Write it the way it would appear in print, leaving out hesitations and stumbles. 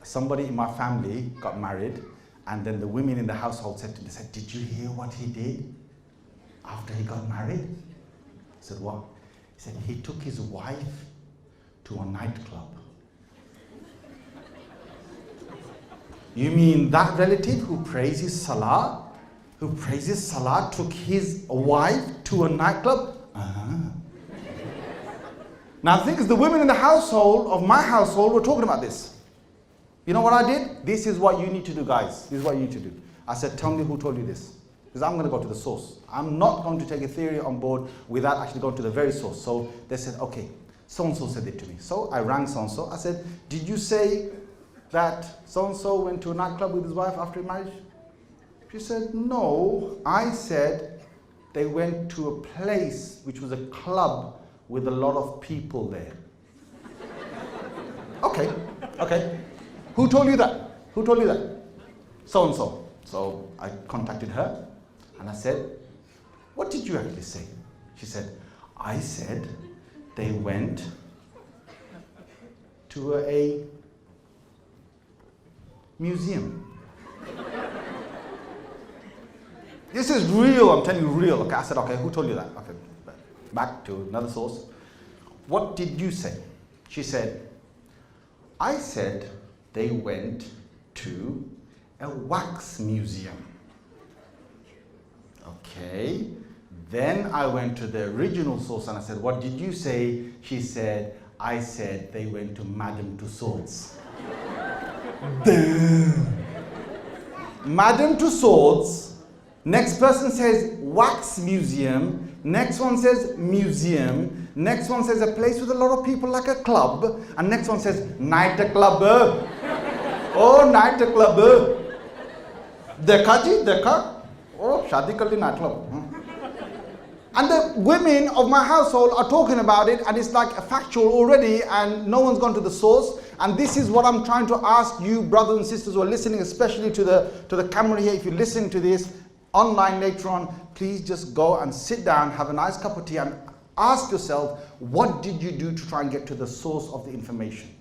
somebody in my family got married, and then the women in the household said to me, did you hear what he did after he got married? I said, what? He said, he took his wife to a nightclub. You mean that relative who praises Salah, took his wife to a nightclub? Now the thing is, the women in the household, of my household, were talking about this. You know what I did? This is what you need to do, guys. This is what you need to do. I said, tell me who told you this. Because I'm going to go to the source. I'm not going to take a theory on board without actually going to the very source. So they said, okay, so-and-so said it to me. So I rang so-and-so. I said, did you say that so-and-so went to a nightclub with his wife after marriage? She said, no. I said they went to a place which was a club with a lot of people there. Okay. Who told you that? So-and-so. So I contacted her and I said, what did you actually say? She said, I said they went to a museum. This is real, I'm telling you, real. Okay, I said, okay, who told you that? Okay, back to another source. What did you say? She said, I said they went to a wax museum. Okay. Then I went to the original source and I said, what did you say? She said, I said they went to Madame Tussauds. Madame Tussauds. Next person says wax museum. Next one says museum. Next one says a place with a lot of people like a club. And next one says night club. Oh, night club. Dekha ji, dekha. Oh, shadi kar li night club. And the women of my household are talking about it, and it's like a factual already, and no one's gone to the source. And this is what I'm trying to ask you, brothers and sisters who are listening, especially to the camera here. If you're listening to this online later on, please just go and sit down, have a nice cup of tea, and ask yourself, what did you do to try and get to the source of the information?